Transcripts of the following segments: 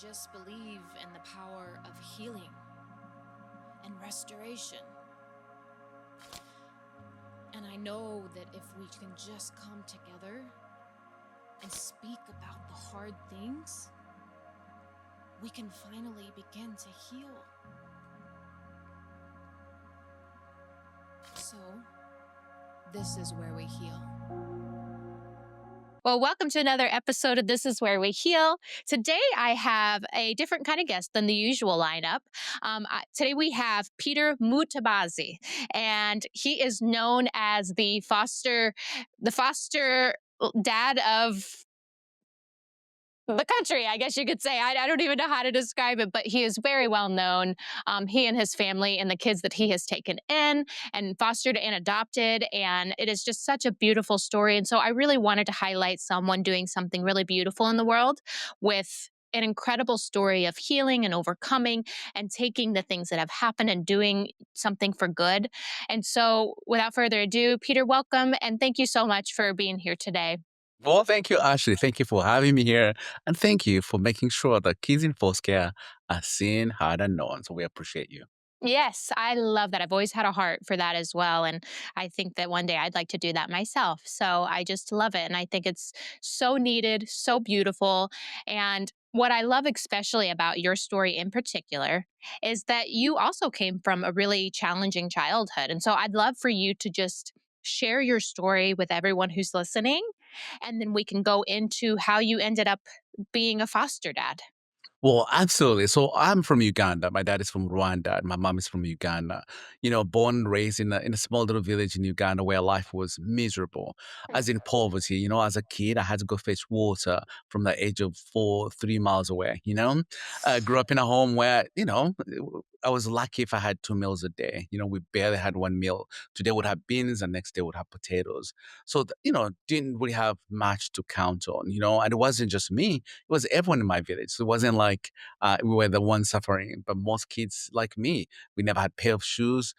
just believe in the power of healing and restoration. And I know that if we can just come together and speak about the hard things, we can finally begin to heal. So, this is where we heal. Well, welcome to another episode of This Is Where We Heal. Today, I have a different kind of guest than the usual lineup. Today, we have Peter Mutabazi, and he is known as the foster dad of the country, I guess you could say. I don't even know how to describe it, but he is very well known. He and his family and the kids that he has taken in and fostered and adopted. And it is just such a beautiful story. And so I really wanted to highlight someone doing something really beautiful in the world with an incredible story of healing and overcoming and taking the things that have happened and doing something for good. And so, without further ado, Peter, welcome. And thank you so much for being here today. Well, thank you, Ashley. Thank you for having me here. And thank you for making sure that kids in foster care are seen, heard, and known. So we appreciate you. Yes, I love that. I've always had a heart for that as well. And I think that one day I'd like to do that myself. So I just love it. And I think it's so needed, so beautiful. And what I love especially about your story in particular is that you also came from a really challenging childhood. And so I'd love for you to just share your story with everyone who's listening. And then we can go into how you ended up being a foster dad. Well, absolutely. So I'm from Uganda. My dad is from Rwanda, and my mom is from Uganda. Born and raised in a small little village in Uganda where life was miserable, as in poverty. As a kid, I had to go fetch water from the age of 4, 3 miles away. Grew up in a home where I was lucky if I had 2 meals a day. We barely had one meal. Today would have beans, and next day would have potatoes. So didn't really have much to count on. And it wasn't just me; it was everyone in my village. So it wasn't like we were the ones suffering, but most kids like me, we never had a pair of shoes.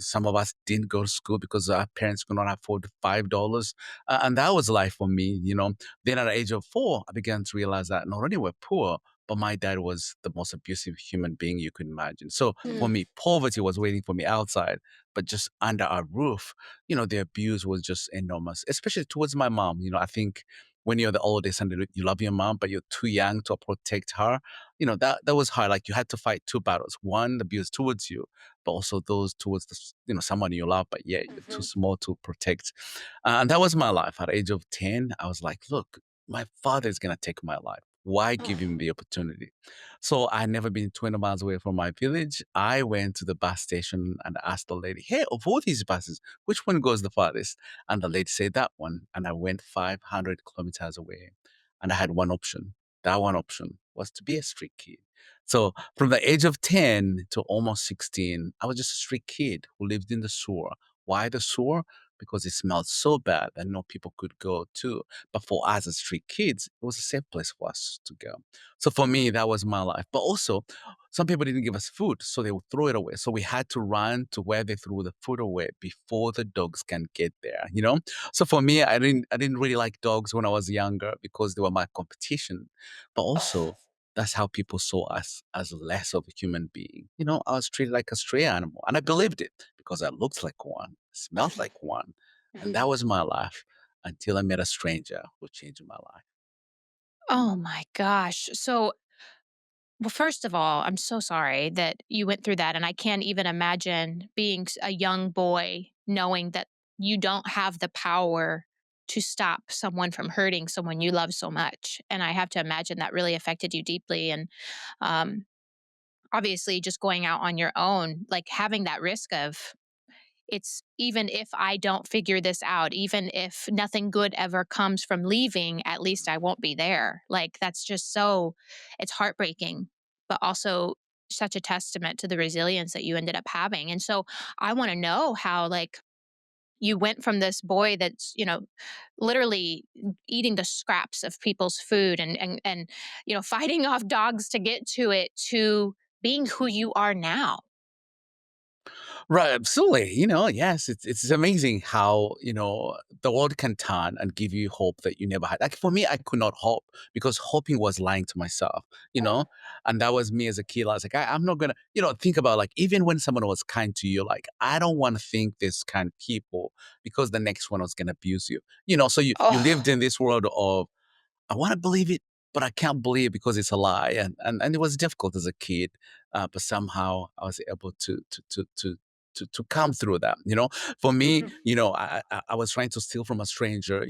Some of us didn't go to school because our parents could not afford $5, and that was life for me. Then at the age of 4, I began to realize that not only we're poor, but my dad was the most abusive human being you could imagine. So for Mm. me, poverty was waiting for me outside, but just under our roof, the abuse was just enormous, especially towards my mom. I think when you're the oldest and you love your mom, but you're too young to protect her, that was hard. Like you had to fight two battles: one, the abuse towards you, but also those towards someone you love, but yeah, you're too Mhm. small to protect. And that was my life. At the age of 10, I was like, look, my father is gonna take my life. Why give him the opportunity? So I never been 20 miles away from my village. I went to the bus station and asked the lady, hey, of all these buses, which one goes the farthest? And the lady said that one. And I went 500 kilometers away. And I had one option. That one option was to be a street kid. So from the age of 10 to almost 16, I was just a street kid who lived in the sewer. Why the sewer? Because it smelled so bad that no people could go to. But for us as street kids, it was a safe place for us to go. So for me, that was my life. But also, some people didn't give us food, so they would throw it away. So we had to run to where they threw the food away before the dogs can get there. So for me, I didn't really like dogs when I was younger because they were my competition. But also, that's how people saw us as less of a human being. I was treated like a stray animal, and I believed it because I looked like one, smelled like one, and that was my life until I met a stranger who changed my life. Oh my gosh. So, well, first of all, I'm so sorry that you went through that. And I can't even imagine being a young boy knowing that you don't have the power to stop someone from hurting someone you love so much. And I have to imagine that really affected you deeply. And um, obviously, just going out on your own, like having that risk of it's even if I don't figure this out, even if nothing good ever comes from leaving, at least I won't be there. Like that's just so it's heartbreaking, but also such a testament to the resilience that you ended up having. And so I want to know how like you went from this boy that's, literally eating the scraps of people's food and fighting off dogs to get to it to being who you are now. Right, absolutely. Yes, it's amazing how, the world can turn and give you hope that you never had. Like for me, I could not hope because hoping was lying to myself, you know? And that was me as a kid. I was like, I'm not gonna, think about like even when someone was kind to you, like, I don't want to think this kind of people because the next one was gonna abuse you. So you lived Oh, in this world of I want to believe it, but I can't believe it because it's a lie, and it was difficult as a kid, but somehow I was able to come through that. For me, I was trying to steal from a stranger,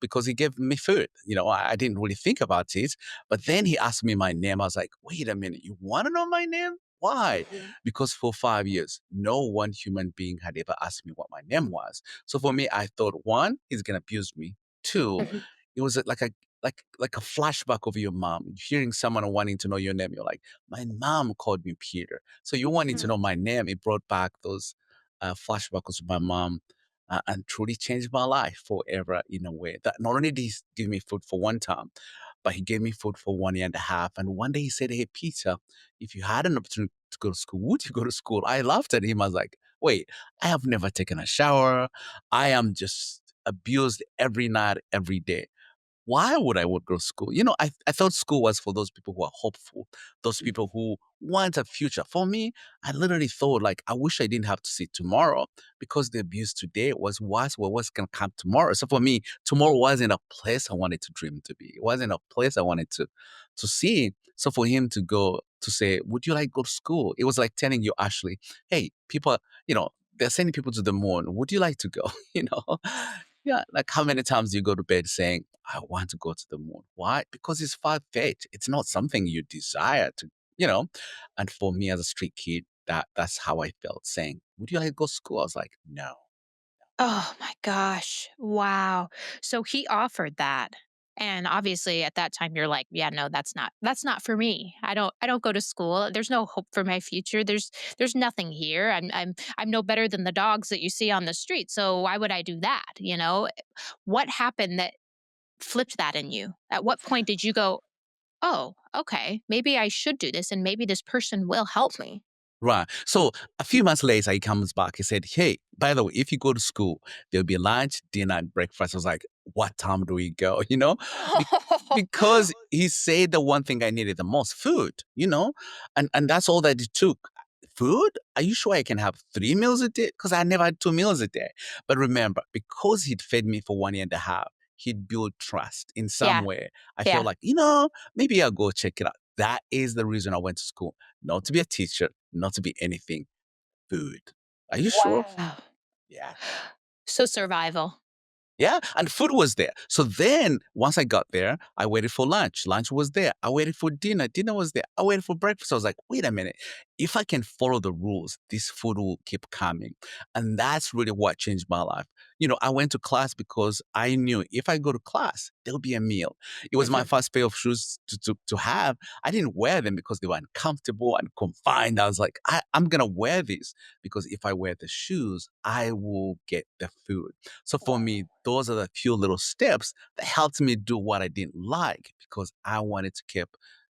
because he gave me food. I didn't really think about it, but then he asked me my name. I was like, wait a minute, you want to know my name? Why? Because for 5 years, no one human being had ever asked me what my name was. So for me, I thought one, he's gonna abuse me. Two, it was like a flashback of your mom hearing someone wanting to know your name. You're like, my mom called me Peter, so you wanting to know my name. It brought back those flashbacks of my mom, and truly changed my life forever in a way that not only did he give me food for one time, but he gave me food for 1 year and a half. And one day he said, hey Peter, if you had an opportunity to go to school, would you go to school? I laughed at him. I was like, wait, I have never taken a shower. I am just abused every night, every day. Why would I would go to school? I thought school was for those people who are hopeful, those people who want a future. For me, I literally thought like I wish I didn't have to see tomorrow because the abuse today was worse what was gonna come tomorrow. So for me, tomorrow wasn't a place I wanted to dream to be. It wasn't a place I wanted to see. So for him to go to say, would you like go to school? It was like telling you, Ashley, hey, people, they're sending people to the moon. Would you like to go? you know? Yeah, like how many times do you go to bed saying, I want to go to the moon? Why? Because it's far fetched. It's not something you desire to, you know. And for me as a street kid, that's how I felt saying, would you like to go to school? I was like, no. oh my gosh. Wow. So he offered that. And obviously at that time you're like, yeah, no, that's not for me. I don't go to school. There's no hope for my future. There's nothing here. I'm no better than the dogs that you see on the street. So why would I do that? What happened that flipped that in you? At what point did you go, "Oh, okay, maybe I should do this and maybe this person will help me." Right. So a few months later, he comes back. He said, hey, by the way, if you go to school, there'll be lunch, dinner, and breakfast. I was like, what time do we go? Be- because he said the one thing I needed the most, food, and that's all that it took. Food? Are you sure I can have 3 meals a day? Because I never had 2 meals a day. But remember, because he'd fed me for 1 year and a half, he'd built trust in some Yeah, way. I feel yeah. like, maybe I'll go check it out. That is the reason I went to school, not to be a teacher, not to be anything. Food. Are you sure? Wow. Yeah. So survival. Yeah, and food was there. So then, once I got there, I waited for lunch. Lunch was there. I waited for dinner. Dinner was there. I waited for breakfast. I was like, wait a minute. If I can follow the rules, this food will keep coming. And that's really what changed my life. I went to class because I knew if I go to class, there'll be a meal. It was my first pair of shoes to have. I didn't wear them because they were uncomfortable and confined. I was like, I'm going to wear these because if I wear the shoes, I will get the food. So for me, those are the few little steps that helped me do what I didn't like because I wanted to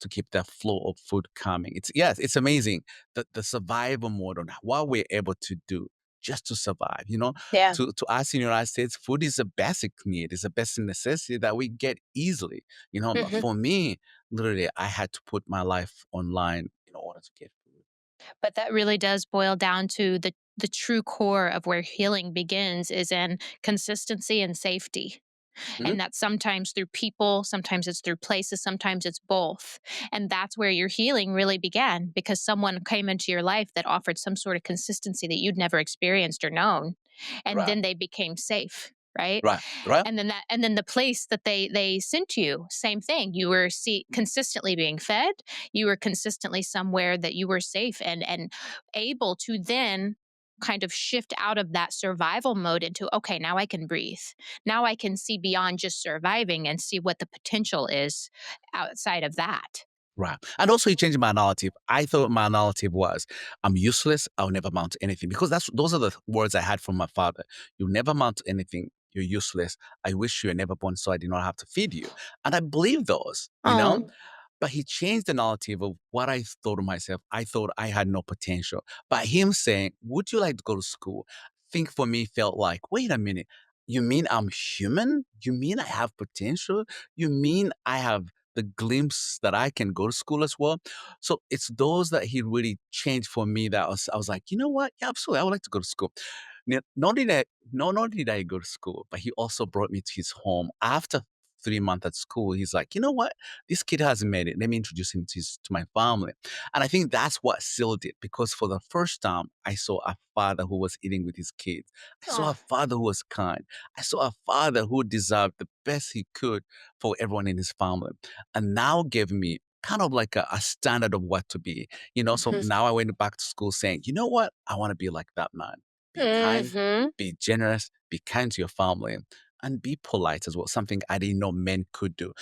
keep that flow of food coming. It's amazing the survival mode on what we're able to do just to survive. Yeah. To us in the United States, food is a basic need, it's a basic necessity that we get easily. But Mhm. for me, literally, I had to put my life online in order to get food. But that really does boil down to the true core of where healing begins is in consistency and safety. Mhm. And that's sometimes through people, sometimes it's through places, sometimes it's both. And that's where your healing really began because someone came into your life that offered some sort of consistency that you'd never experienced or known. And Right, then they became safe. Right. right, right, And then the place that they sent you, same thing. You were consistently being fed. You were consistently somewhere that you were safe and able to then kind of shift out of that survival mode into, okay, now I can breathe. Now I can see beyond just surviving and see what the potential is outside of that. right. And also, you changed my narrative. I thought my narrative was, "I'm useless. I'll never amount to anything," because those are the words I had from my father. "You never amount to anything. You're useless. I wish you were never born, so I did not have to feed you." And I believe those. Oh, But he changed the narrative of what I thought of myself. I thought I had no potential. But him saying, "Would you like to go to school?" think for me felt like, wait a minute, you mean I'm human? You mean I have potential? You mean I have the glimpse that I can go to school as well? So it's those that he really changed for me that I was like, you know what? Yeah, absolutely. I would like to go to school. Not did I go to school, but he also brought me to his home after 3 months at school. He's like, you know what? This kid hasn't made it. Let me introduce him to my family. And I think that's what sealed it because for the first time, I saw a father who was eating with his kids. I saw a Oh. father who was kind. I saw a father who deserved the best he could for everyone in his family. And now gave me kind of like a standard of what to be. So Mhm. now I went back to school saying, you know what? I want to be like that man. Be kind, Mhm. be generous, be kind to your family, and be polite as well. Something I didn't know men could do.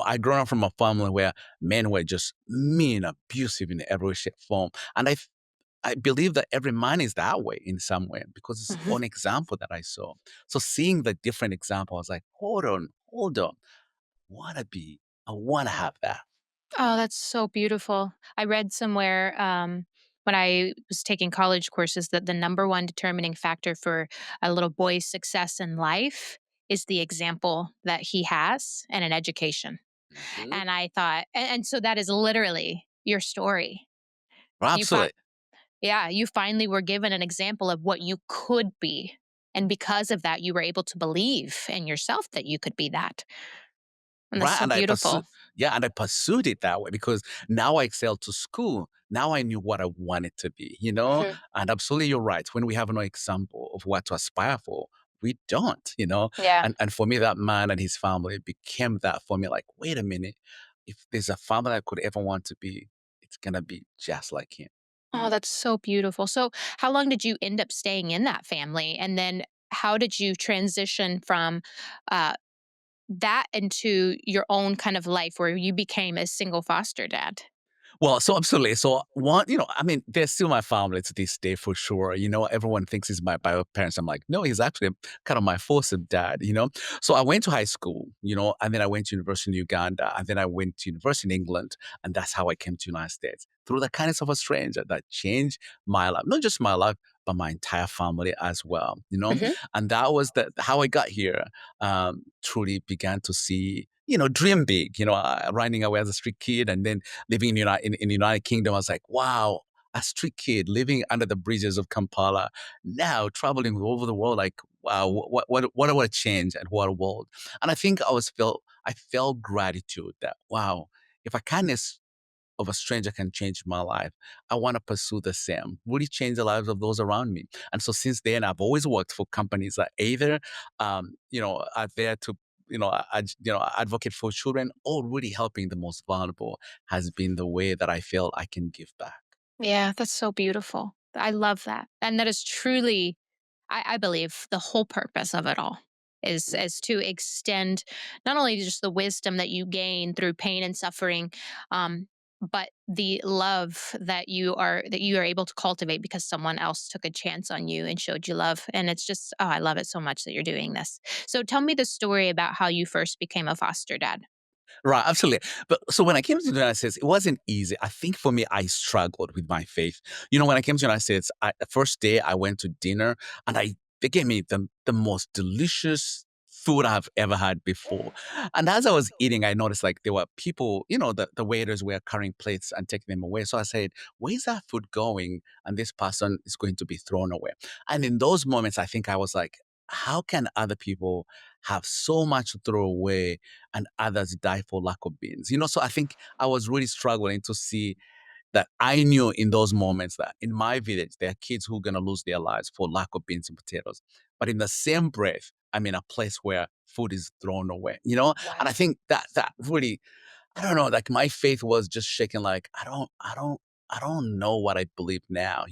I grew up from a family where men were just mean, abusive in every shape, form. And I believe that every man is that way in some way because it's Mhm. one example that I saw. So seeing the different example, I was like, hold on, hold on. I wanna have that. Oh, that's so beautiful. I read somewhere when I was taking college courses that the number one determining factor for a little boy's success in life is the example that he has and an education. Mhm. And I thought, and so that is literally your story. You find, Absolutely. yeah, you finally were given an example of what you could be. And because of that, you were able to believe in yourself that you could be that. And that's Right, so and beautiful. I pursued it that way because now I excelled to school. Now I knew what I wanted to be, you know? Mhm. And absolutely you're right. When we have no example of what to aspire for, we don't, you know? Yeah. And for me, that man and his family became that for me, like, wait a minute, if there's a family I could ever want to be, it's gonna be just like him. Oh, that's so beautiful. So, how long did you end up staying in that family? And then how did you transition from uh, that into your own kind of life where you became a single foster dad? Well, so absolutely. So one, I mean, they're still my family to this day for sure. Everyone thinks he's my bio parents. I'm like, no, he's actually kind of my foster dad. So I went to high school, and then I went to university in Uganda, and then I went to university in England, and that's how I came to United States through the kindness of a stranger that changed my life, not just my life, but my entire family as well. Hmm. And that was how I got here. Truly began to see, dream big, running away as a street kid and then living in the United Kingdom. I was like, wow, a street kid living under the bridges of Kampala, now traveling all over the world. Like, wow, what a change and what a world. And I think I felt gratitude that wow, if a kindness of a stranger can change my life, I want to pursue the same, really change the lives of those around me. And so since then, I've always worked for companies that either, are there to, advocate for children or really helping the most vulnerable has been the way that I feel I can give back. Yeah, that's so beautiful. I love that. And that is truly, I believe, the whole purpose of it all is to extend not only just the wisdom that you gain through pain and suffering, um, but the love that you are able to cultivate because someone else took a chance on you and showed you love. And it's just, oh, I love it so much that you're doing this. So tell me the story about how you first became a foster dad. Right, absolutely. But so when I came to the United States, it wasn't easy. I think for me, I struggled with my faith. When I came to the United States, the first day I went to dinner and they gave me the most delicious food I've ever had before. And as I was eating, I noticed like there were people, the waiters were carrying plates and taking them away. So I said, where's that food going? And this person is going to be thrown away. And in those moments, I think I was like, how can other people have so much to throw away and others die for lack of beans. So I think I was really struggling to see that I knew in those moments that in my village, there are kids who are going to lose their lives for lack of beans and potatoes. But in the same breath, I'm in a place where food is thrown away. And I Wow. think that really, I don't know, like my faith was just shaking. Like, I don't know what I believe now.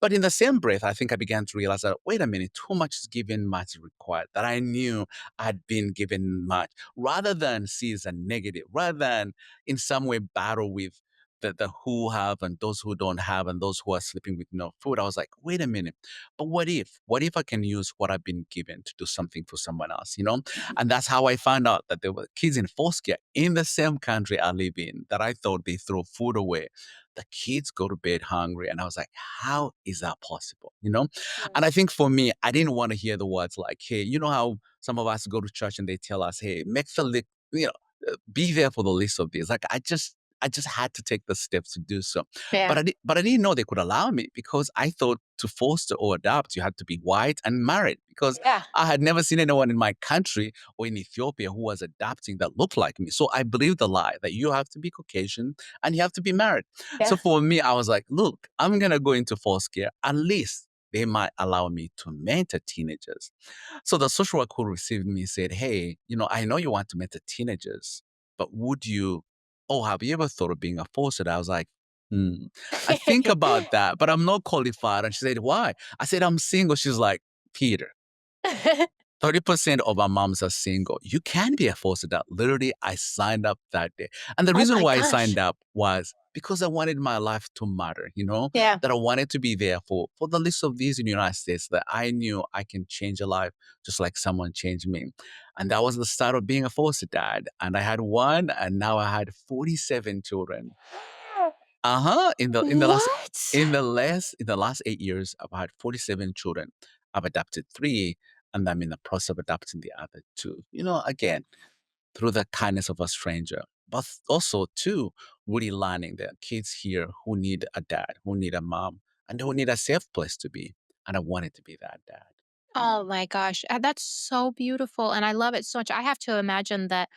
But in the same breath, I think I began to realize that, wait a minute, too much is given, much is required. That I knew I'd been given much, rather than see as a negative, rather than in some way battle with the who have and those who don't have and those who are sleeping with no food. I was like, wait a minute. But what if? What if I can use what I've been given to do something for someone else, you know? And that's how I found out that there were kids in foster care in the same country I live in that I thought they throw food away. The kids go to bed hungry. And I was like, how is that possible? You know? Mm. And I think for me, I didn't want to hear the words like, hey, you know how some of us go to church and they tell us, hey, make the you know, be there for the least of these. Like I just had to take the steps to do so. Yeah. But I didn't know they could allow me because I thought to foster or adopt, you had to be white and married because Yeah. I had never seen anyone in my country or in Ethiopia who was adopting that looked like me. So I believed the lie that you have to be Caucasian and you have to be married. So Yeah. for me, I was like, look, I'm gonna go into foster care. At least they might allow me to mentor teenagers. So the social worker who received me said, hey, you know, I know you want to mentor teenagers, but would you, oh, have you ever thought of being a foster? I was like, hmm, I think about that, but I'm not qualified. And she said, why? I said, I'm single. She's like, Peter, 30% of our moms are single. You can be a foster dad. Literally, I signed up that day. And the Oh reason my why I gosh. signed up was because I wanted my life to matter, you know, Yeah. that I wanted to be there for the least of these in the United States, that I knew I can change a life just like someone changed me. And that was the start of being a foster dad. And I had one, and now I had 47 children. Uh-huh. What? In the last 8 years, I've had 47 children. I've adopted three, and I'm in the process of adopting the other two. You know, again, through the kindness of a stranger. But also too, really learning that kids here who need a dad, who need a mom, and who need a safe place to be. And I wanted to be that dad. Oh my gosh, that's so beautiful, and I love it so much. I have to imagine that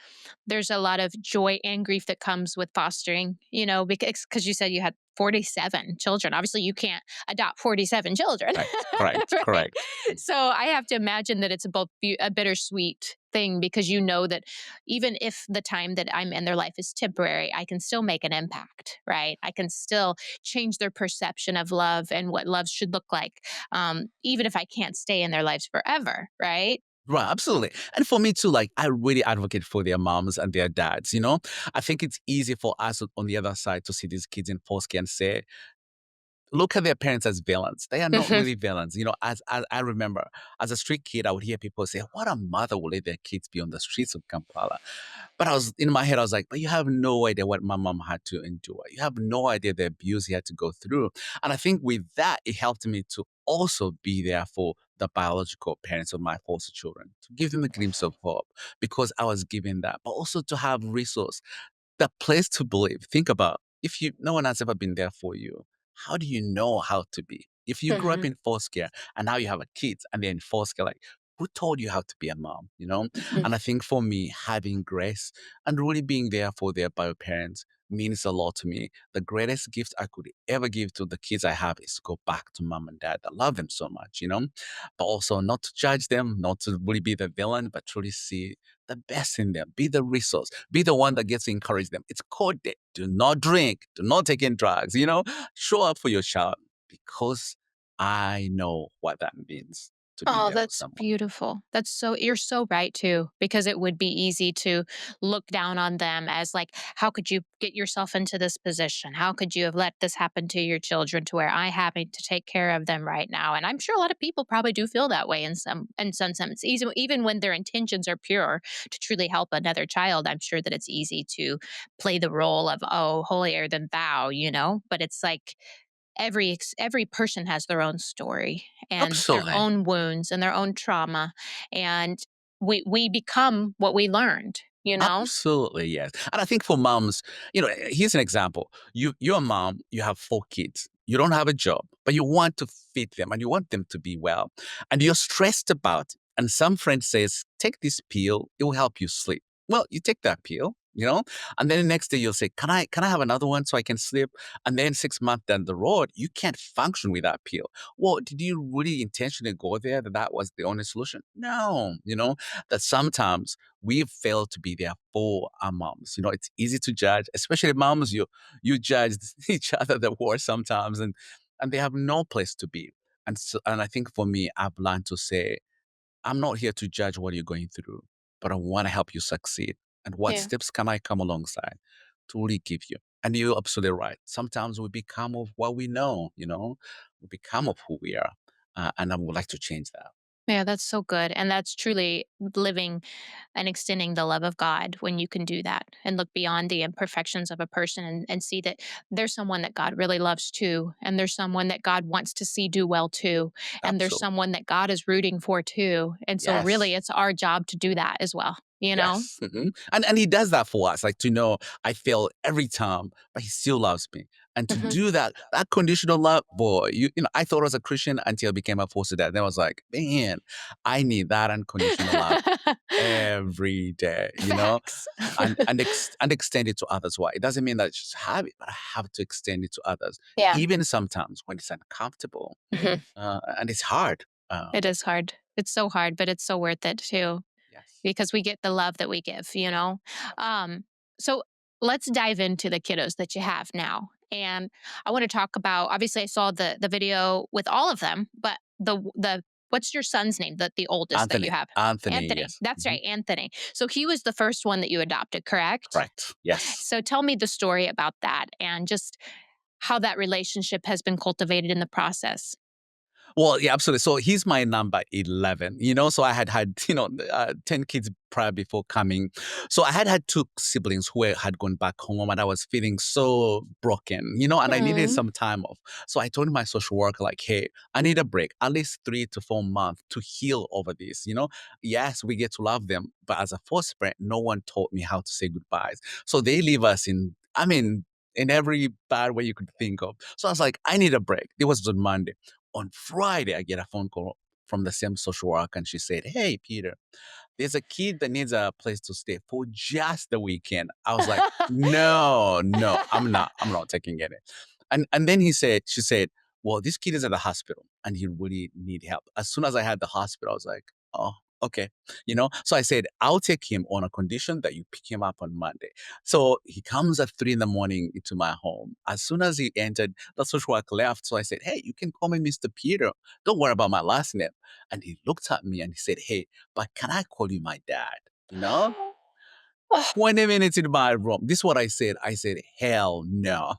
there's a lot of joy and grief that comes with fostering, you know, because you said you had 47 children. Obviously, you can't adopt 47 children, Correct, correct, right? correct. So I have to imagine that it's both a bittersweet thing because you know that even if the time that I'm in their life is temporary, I can still make an impact, right? I can still change their perception of love and what love should look like, even if I can't stay in their lives forever, right? Right, absolutely. And for me too, like I really advocate for their moms and their dads, you know? I think it's easy for us on the other side to see these kids in foster care and say, look at their parents as villains. They are not Mhm. really villains. You know, as I remember, as a street kid, I would hear people say, what a mother would let their kids be on the streets of Kampala. But I was in my head, I was like, but you have no idea what my mom had to endure. You have no idea the abuse he had to go through. And I think with that, it helped me to also be there for the biological parents of my foster children, to give them a glimpse of hope because I was given that, but also to have resource, the place to believe. Think about if you no one has ever been there for you, how do you know how to be? If you grew up Mhm. in foster care and now you have a kids and they're in foster care, like who told you how to be a mom? You know? Mhm. And I think for me, having grace and really being there for their bio parents means a lot to me. The greatest gift I could ever give to the kids I have is to go back to mom and dad. I love them so much, you know? But also not to judge them, not to really be the villain, but truly see the best in them. Be the resource. Be the one that gets to encourage them. It's called it. Do not drink. Do not take in drugs. You know, show up for your child because I know what that means to be Oh, there for that's someone. beautiful. That's so you're so right too, because it would be easy to look down on them as like, how could you get yourself into this position? How could you have let this happen to your children to where I having to take care of them right now? And I'm sure a lot of people probably do feel that way in some sense. Even when their intentions are pure to truly help another child, I'm sure that it's easy to play the role of, oh, holier than thou, you know? But it's like every person has their own story and their Absolutely. own wounds and their own trauma, and we become what we learned, you know. Absolutely, yes. And I think for moms, you know, here's an example. You're a mom, you have four kids. You don't have a job, but you want to feed them and you want them to be well. And you're stressed about it. And some friend says, take this pill, it will help you sleep. Well, you take that pill, you know, and then the next day you'll say, can I have another one so I can sleep? And then 6 months down the road, you can't function with that pill. Well, did you really intentionally go there that that was the only solution? No, you know, that sometimes we fail to be there for our moms. You know, it's easy to judge, especially moms. You judge each other the worst sometimes, and they have no place to be. And I think for me, I've learned to say, I'm not here to judge what you're going through, but I want to help you succeed. And what Yeah. steps can I come alongside to really give you? And you're absolutely right. Sometimes we become of what we know, we become of who we are. And I would like to change that. Yeah, that's so good. And that's truly living and extending the love of God when you can do that and look beyond the imperfections of a person and see that there's someone that God really loves too. And there's someone that God wants to see do well too. And there's Absolutely. someone that God is rooting for too. And so, really, Yes. it's our job to do that as well, you know? Yes. And he does that for us, like to know I fail every time, but he still loves me. And to Hmm. do that conditional love, boy, I thought I was a Christian until I became a foster dad. Then I was like, man, I need that unconditional love every day, Facts. and extend it to others. Why? It doesn't mean that I just have it, but I have to extend it to others, Yeah. even sometimes when it's uncomfortable Mhm. and it's hard. It is hard. It's so hard, but it's so worth it too, Yes, because we get the love that we give, you know? absolutely. So let's dive into the kiddos that you have now. And I want to talk about, obviously I saw the video with all of them, but the what's your son's name? The oldest that you Anthony, have? Anthony, Anthony. yes. That's right, Anthony. So he was the first one that you adopted, correct? Correct. Yes. So tell me the story about that and just how that relationship has been cultivated in the process. Well, yeah, absolutely. So he's my number 11, so I had 10 kids prior before coming. So I had two siblings who had gone back home and I was feeling so broken, and I needed Mm. some time off. So I told my social worker, like, hey, I need a break, at least 3 to 4 months to heal over this. Yes, we get to love them, but as a foster parent, no one taught me how to say goodbyes. So they leave us in every bad way you could think of. So I was like, I need a break. It was on Monday. On Friday, I get a phone call from the same social worker, and she said, "Hey, Peter, there's a kid that needs a place to stay for just the weekend." I was like, "No, no, I'm not taking it." And then she said, "Well, this kid is at the hospital, and he really need help." As soon as I had the hospital, I was like, "Oh, okay." So I said, "I'll take him on a condition that you pick him up on Monday." So he comes at 3 in the morning into my home. As soon as he entered, the social worker left. So I said, "Hey, you can call me Mr. Peter. Don't worry about my last name." And he looked at me and he said, "Hey, but can I call you my dad?" You know? 20 minutes in my room. This is what I said. I said, "Hell no."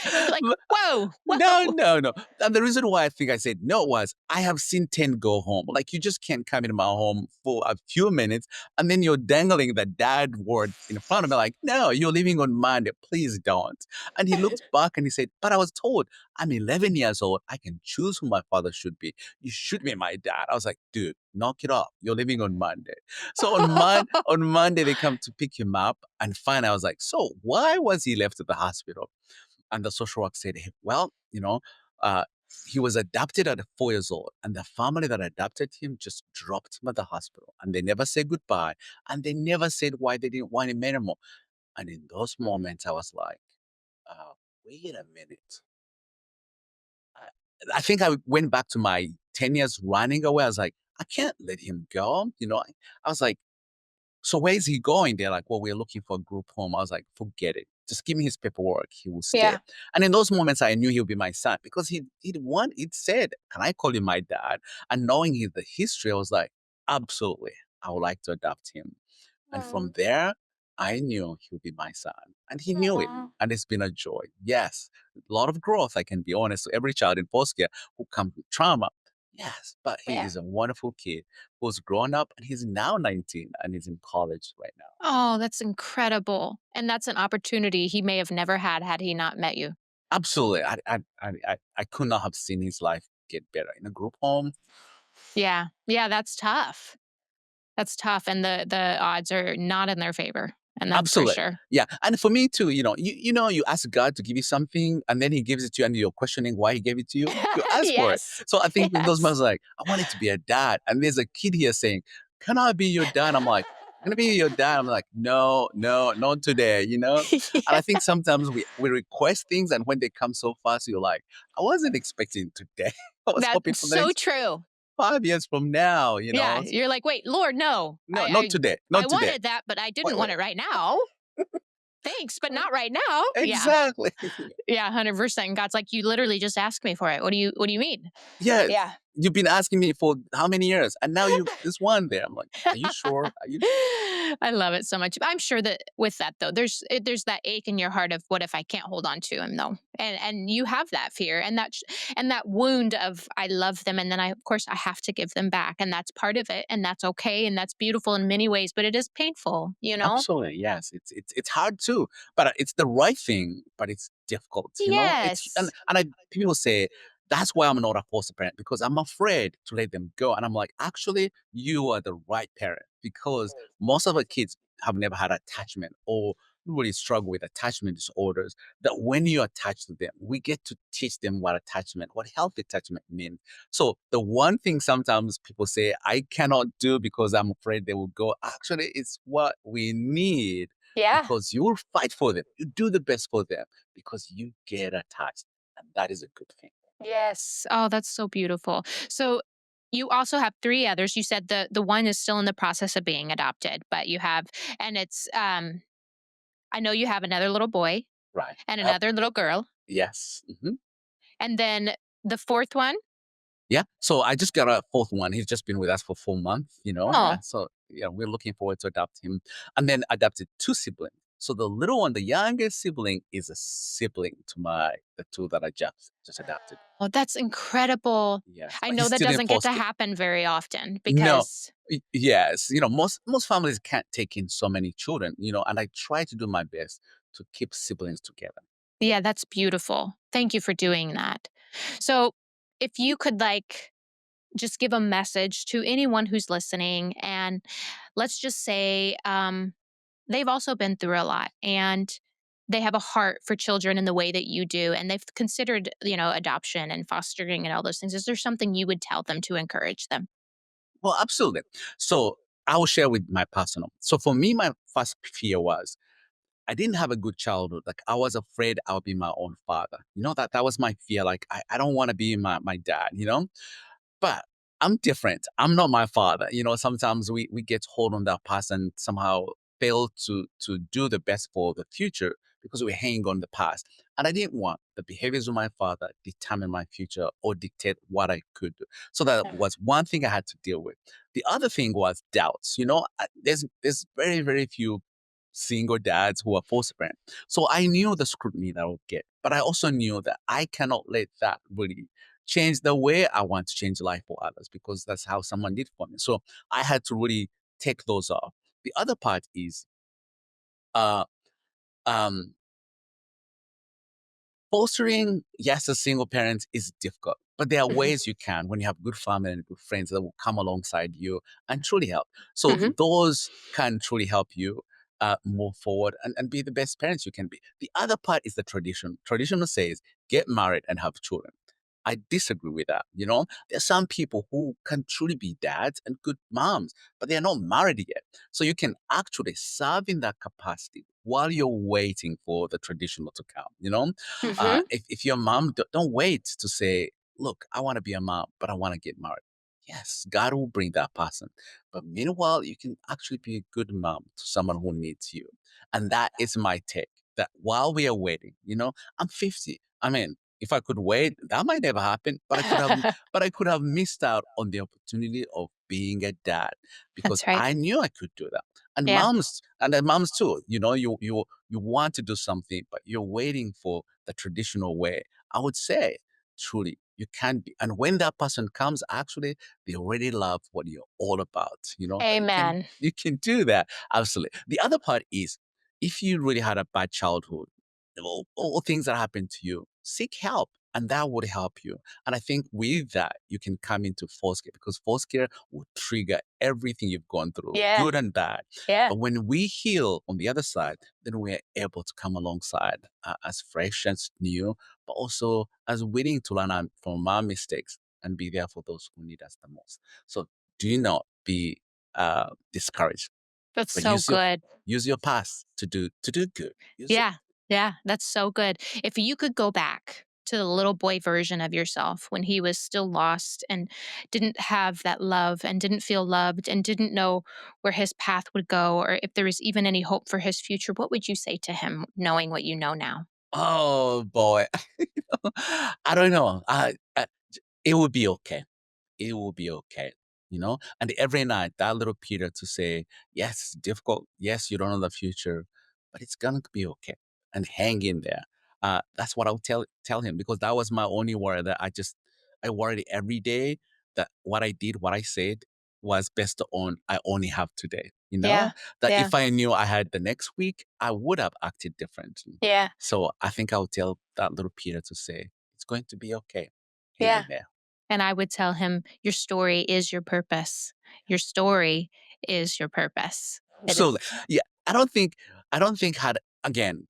You're like, whoa, No, whoa. no, no. And the reason why I think I said no was I have seen 10 go home. Like, you just can't come into my home for a few minutes and then you're dangling the dad word in front of me, like, no, you're leaving on Monday. Please don't. And he looked back and he said, but I was told I'm 11 years old. I can choose who my father should be. You should be my dad. I was like, dude, knock it off. You're leaving on Monday. So on Monday, they come to pick him up. And finally, I was like, so why was he left at the hospital? And the social worker said, "Hey, well, uh, he was adopted at 4 years old, and the family that adopted him just dropped him at the hospital, and they never said goodbye, and they never said why they didn't want him anymore." And in those moments, I was like, uh, "Wait a minute." I, I think I went back to my 10 years running away. I was like, "I can't let him go." I was like, so where is he going? They're like, well, we're looking for a group home. I was like, forget it. Just give me his paperwork. He will stay. Yeah. And in those moments, I knew he would be my son because he'd said, can I call him my dad? And knowing the history, I was like, absolutely. I would like to adopt him. And from Mm. there, I knew he would be my son. And he knew it. Aw. And it's been a joy. Yes, a lot of growth, I can be honest. So every child in foster care who comes with trauma, yes, but he Yeah. is a wonderful kid who's grown up and he's now 19 and he's in college right now. Oh, that's incredible. And that's an opportunity he may have never had he not met you. Absolutely. I could not have seen his life get better in a group home. Yeah. Yeah, that's tough. That's tough. And the odds are not in their favor. And that's for Absolutely. sure. Yeah. And for me too, you ask God to give you something and then he gives it to you and you're questioning why he gave it to you. You ask for it. Yes. So I think in those Yes. moments like, I wanted to be a dad. And there's a kid here saying, can I be your dad? I'm like, I'm gonna be your dad. I'm like, no, no, not today. And I Yeah. think sometimes we request things and when they come so fast, you're like, I wasn't expecting today. I was hoping That's for the so next true. 5 years from now. Yeah. You're like, wait, Lord, no. No, not today. I Not today. wanted that, but I Wait, didn't want wait. it right now. Thanks, but not right now. Yeah. Exactly. Yeah, 100%. God's like, you literally just asked me for it. What do you mean? Yeah, Yeah. you've been asking me for how many years? And now you this one there. I'm like, "Are you sure? Are you?" I love it so much. I'm sure that with that though, there's that ache in your heart of what if I can't hold on to him though, and you have that fear and that wound of I love them and then I of course I have to give them back and that's part of it and that's okay and that's beautiful in many ways, but it is painful, you know. Absolutely, yes. It's hard too, but it's the right thing, but it's difficult, you know? It's Yes. and I people say that's why I'm not a foster parent because I'm afraid to let them go. And I'm like, actually, you are the right parent because most of the kids have never had attachment or really struggle with attachment disorders. That when you attach to them, we get to teach them what attachment, what healthy attachment means. So the one thing sometimes people say I cannot do because I'm afraid they will go, actually, it's what we need Yeah. because you will fight for them. You do the best for them because you get attached. And that is a good thing. Yes. Oh, that's so beautiful. So you also have three others. You said the one is still in the process of being adopted, but you have and it's I know you have another little boy Right. and another little girl. Yes. And then the fourth one? Yeah. So I just got a fourth one. He's just been with us for 4 months, Oh, and so yeah, we're looking forward to adopt him. And then adopted two siblings. So the little one, the youngest sibling, is a sibling to the two that I just adopted. oh, that's incredible. Yes, I but know he's that still in doesn't get to foster. happen very often No. because Yes, most families can't take in so many children, and I try to do my best to keep siblings together. yeah, that's beautiful. Thank you for doing that. So, if you could like just give a message to anyone who's listening and let's just say they've also been through a lot and they have a heart for children in the way that you do and they've considered adoption and fostering and all those things, is there something you would tell them to encourage them? Well, absolutely. So I will share with my personal. So for me, my first fear was I didn't have a good childhood. Like I was afraid I would be my own father. That was my fear. Like I don't want to be my dad. But I'm different. I'm not my father. Sometimes we get hold on that past and somehow fail to do the best for the future because we hang on the past. And I didn't want the behaviors of my father determine my future or dictate what I could do. So that was one thing I had to deal with. The other thing was doubts. There's very, very few single dads who are foster parents. So I knew the scrutiny that I would get, but I also knew that I cannot let that really change the way I want to change life for others because that's how someone did for me. So I had to really take those off. The other part is uh, um, fostering, yes, as single parents is difficult, but there are Hmm. ways you can when you have good family and good friends that will come alongside you and truly help. So Hmm. those can truly help you move forward and be the best parents you can be. The other part is the tradition. Tradition says get married and have children. I disagree with that. There's some people who can truly be dads and good moms, but they're not married yet. So you can actually serve in that capacity while you're waiting for the traditional to come. Hmm. If your mom, don't wait to say, look, I want to be a mom, but I want to get married. Yes, God will bring that person. But meanwhile, you can actually be a good mom to someone who needs you. And that is my take that while we are waiting, I'm 50. I mean, if I could wait, that might never happen, but I could have missed out on the opportunity of being a dad because That's right. I knew I could do that. And Yeah. moms too, you want to do something, but you're waiting for the traditional way. I would say, truly, you can be. And when that person comes, actually, they already love what you're all about, that Amen. you can do that. Absolutely. The other part is if you really had a bad childhood, or things that happen to you, seek help. And that would help you. And I think with that, you can come into force care because force care will trigger everything you've gone through, Yeah. good and bad. Yeah. But when we heal on the other side, then we're able to come alongside as fresh as new, but also as willing to learn from our mistakes and be there for those who need us the most. So do not be discouraged, That's but so good. use your past to do good. Use it. Yeah. Yeah. That's so good. If you could go back to the little boy version of yourself when he was still lost and didn't have that love and didn't feel loved and didn't know where his path would go or if there was even any hope for his future, what would you say to him knowing what you know now? Oh boy. I don't know. It will be okay. It will be okay. And every night, that little Peter to say, yes, it's difficult. Yes, you don't know the future, but it's going to be okay. And hang in there. That's what I'll tell him because that was my only worry that I worried every day that what I did, what I said was based on I only have today. Yeah. That Yeah. if I knew I had the next week, I would have acted differently. Yeah. So I think I'll tell that little Peter to say, it's going to be okay. Hang Yeah. in there. And I would tell him, your story is your purpose. Your story is your purpose. It is. So yeah, I don't think had again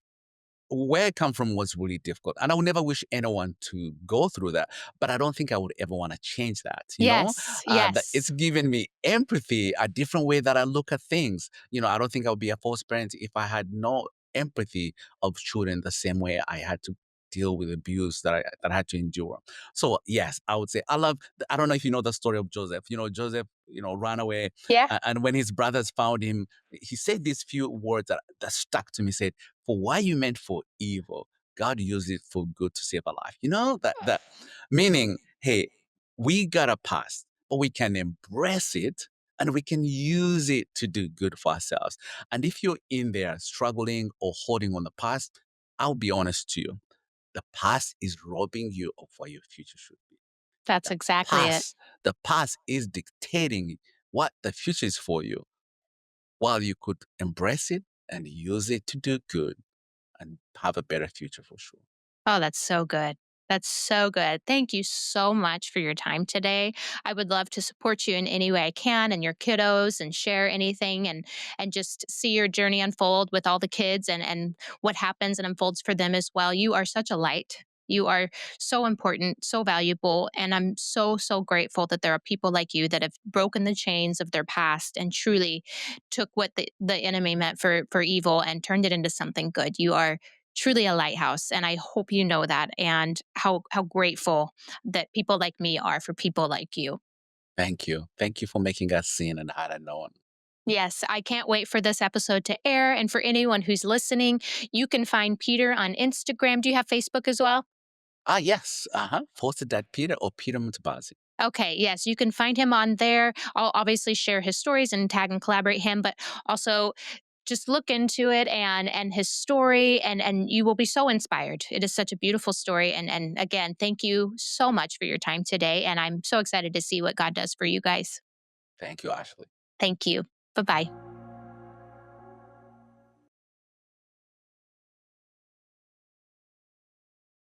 where I come from was really difficult. And I would never wish anyone to go through that. But I don't think I would ever want to change that. Yes. That Yes. it's given me empathy, a different way that I look at things. I don't think I would be a forced parent if I had no empathy of children the same way I had to deal with abuse that I had to endure. So yes, I would say I don't know if you know the story of Joseph. Joseph, ran away. Yeah. And when his brothers found him, he said these few words that stuck to me. He said, for what you meant for evil, God used it for good to save a life. That meaning, hey, we got a past, but we can embrace it and we can use it to do good for ourselves. And if you're in there struggling or holding on the past, I'll be honest to you, the past is robbing you of what your future should be. That's The exactly it. past, the past is dictating what the future is for you, while you could embrace it and use it to do good and have a better future for sure. Oh, that's so good. That's so good. Thank you so much for your time today. I would love to support you in any way I can and your kiddos and share anything and just see your journey unfold with all the kids and what happens and unfolds for them as well. You are such a light. You are so important, so valuable, and I'm so grateful that there are people like you that have broken the chains of their past and truly took what the enemy meant for evil and turned it into something good. You are truly a lighthouse, and I hope you know that, and how grateful that people like me are for people like you. Thank you. Thank you for making us seen and had known. Yes, I can't wait for this episode to air. And for anyone who's listening, you can find Peter on Instagram. Do you have Facebook as well? Yes. Posted that Peter or Peter Mutabazi. Okay, yes, you can find him on there. I'll obviously share his stories and tag and collaborate him, but also just look into it and his story and you will be so inspired. It is such a beautiful story and again, thank you so much for your time today and I'm so excited to see what God does for you guys. Thank you, Ashley. Thank you. Bye-bye.